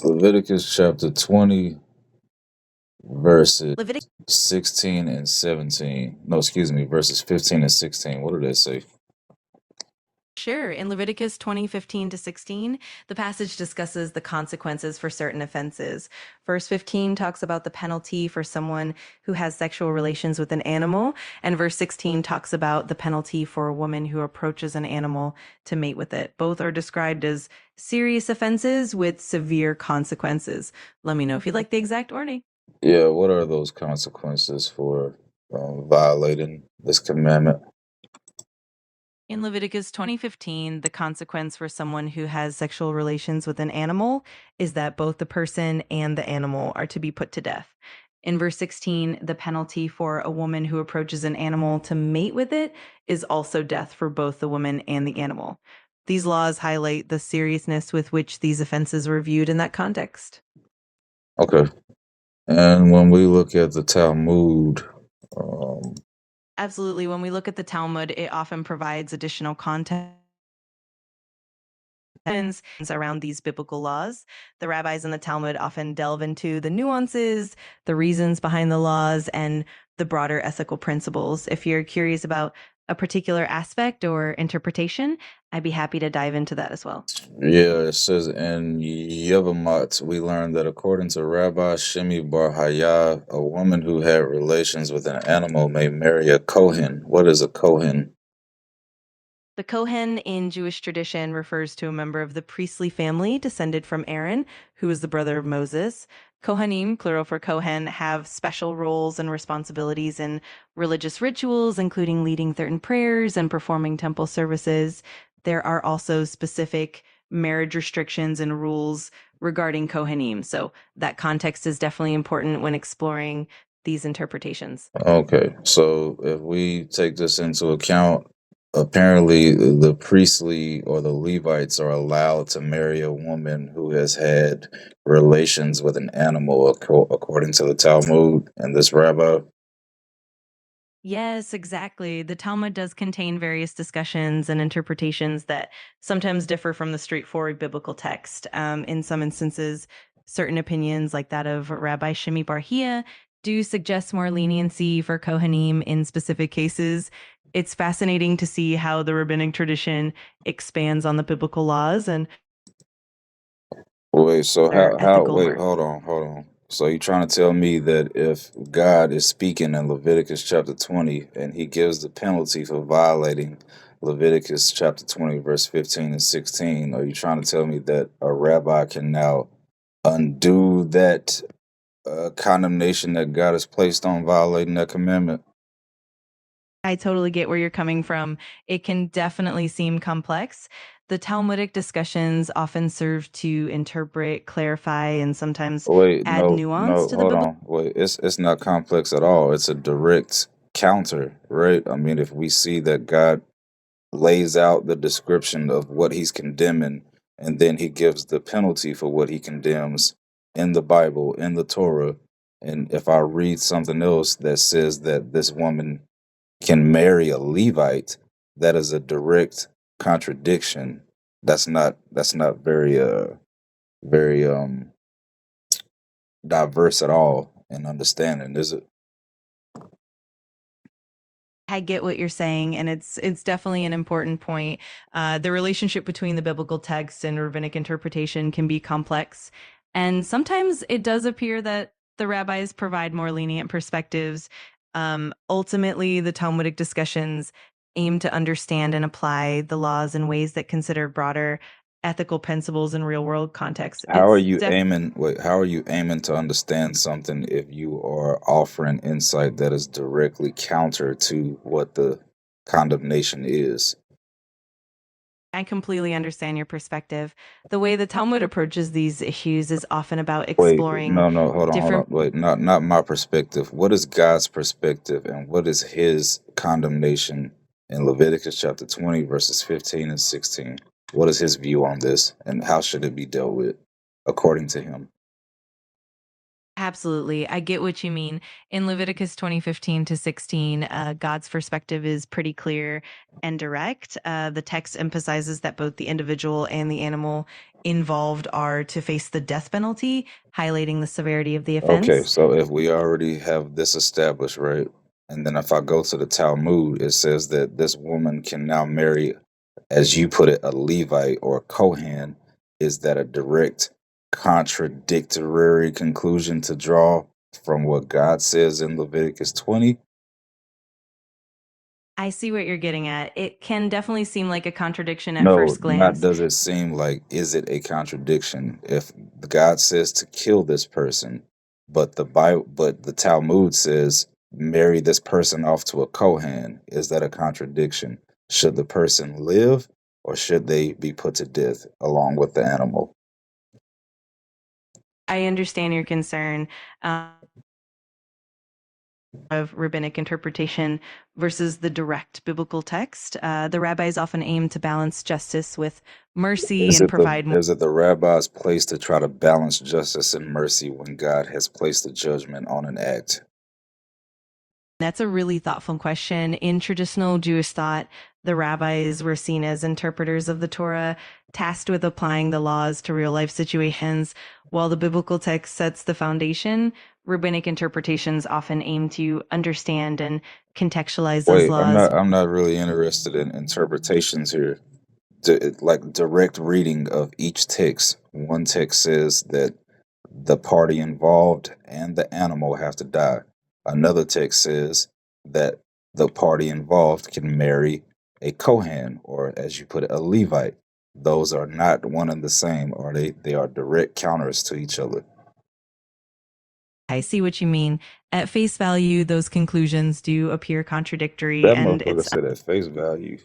Leviticus chapter 20, verses Leviticus 16 and 17. No, excuse me, verses 15 and 16. What do they say? Sure. In Leviticus 20:15 to 16, the passage discusses the consequences for certain offenses. Verse 15 talks about the penalty for someone who has sexual relations with an animal, and verse 16 talks about the penalty for a woman who approaches an animal to mate with it. Both are described as serious offenses with severe consequences. Let me know if you'd like the exact wording. Yeah, what are those consequences for violating this commandment? In Leviticus 20:15, the consequence for someone who has sexual relations with an animal is that both the person and the animal are to be put to death. In verse 16, the penalty for a woman who approaches an animal to mate with it is also death for both the woman and the animal. These laws highlight the seriousness with which these offenses were viewed in that context. Okay. And when we look at the Talmud, um, Absolutely. When we look at the Talmud, it often provides additional context around these biblical laws. The rabbis in the Talmud often delve into the nuances, the reasons behind the laws, and the broader ethical principles. If you're curious about a particular aspect or interpretation, I'd be happy to dive into that as well. yeah, it says in Yevamot, we learned that according to Rabbi Shimi Bar Hayah, a woman who had relations with an animal may marry a Kohen. What is a Kohen? The Kohen in Jewish tradition refers to a member of the priestly family descended from Aaron, who was the brother of Moses. Kohanim, plural for Kohen, have special roles and responsibilities in religious rituals, including leading certain prayers and performing temple services. There are also specific marriage restrictions and rules regarding Kohanim. So that context is definitely important when exploring these interpretations. Okay, so if we take this into account, apparently the priestly or the Levites are allowed to marry a woman who has had relations with an animal, according to the Talmud and this rabbi. Yes, exactly. The Talmud does contain various discussions and interpretations that sometimes differ from the straightforward biblical text. In some instances, certain opinions, like that of Rabbi Shimi Bar Hia, do suggest more leniency for Kohanim in specific cases. It's fascinating to see how the rabbinic tradition expands on the biblical laws and Wait, so their ethical wait, mark. hold on. So you trying to tell me that if God is speaking in Leviticus chapter 20 and he gives the penalty for violating Leviticus chapter 20, verse 15 and 16, are you trying to tell me that a rabbi can now undo that condemnation that God has placed on violating that commandment? I totally get where you're coming from. It can definitely seem complex. The Talmudic discussions often serve to interpret, clarify, and sometimes Wait, add nuance no, to the hold biblical. on. Wait, it's not complex at all. It's a direct counter, right? I mean, if we see that God lays out the description of what he's condemning, and then he gives the penalty for what he condemns in the Bible, in the Torah. And if I read something else that says that this woman can marry a Levite, that is a direct contradiction. That's not very diverse at all in understanding, is it? I get what you're saying, and it's definitely an important point. The relationship between the biblical text and rabbinic interpretation can be complex, and sometimes it does appear that the rabbis provide more lenient perspectives. Ultimately, the Talmudic discussions aim to understand and apply the laws in ways that consider broader ethical principles in real world contexts. How are you aiming? Wait, how are you aiming to understand something if you are offering insight that is directly counter to what the condemnation is? I completely understand your perspective. The way the Talmud approaches these issues is often about Wait, exploring no, hold on. different. Wait, not my perspective. What is God's perspective, and what is His condemnation in Leviticus chapter 20, verses 15 and 16? What is His view on this, and how should it be dealt with according to Him? Absolutely. I get what you mean. In Leviticus 20:15 to 16, God's perspective is pretty clear and direct. The text emphasizes that both the individual and the animal involved are to face the death penalty, highlighting the severity of the Okay, offense. so if we already have this established, right? And then if I go to the Talmud, it says that this woman can now marry, as you put it, a Levite or a Kohan. Is that a direct contradictory conclusion to draw from what God says in Leviticus 20? I see what you're getting at. It can definitely seem like a contradiction at No, first not glance. does it seem like, is it a contradiction if God says to kill this person, but the Talmud says marry this person off to a Kohan? Is that a contradiction? Should the person live or should they be put to death along with the animal? I understand your concern. Of rabbinic interpretation versus the direct biblical text. The rabbis often aim to balance justice with mercy and provide more. Is it the rabbi's place to try to balance justice and mercy when God has placed a judgment on an act? That's a really thoughtful question. In traditional Jewish thought, the rabbis were seen as interpreters of the Torah, tasked with applying the laws to real life situations. While the biblical text sets the foundation, rabbinic interpretations often aim to understand and contextualize those Wait, laws. I'm not really interested in interpretations here. Like direct reading of each text. One text says that the party involved and the animal have to die. Another text says that the party involved can marry a Kohan, or as you put it, a Levite. Those are not one and the same, are they? They are direct counters to each other. I see what you mean. At face value, those conclusions do appear contradictory, That and motherfucker it's said at face value.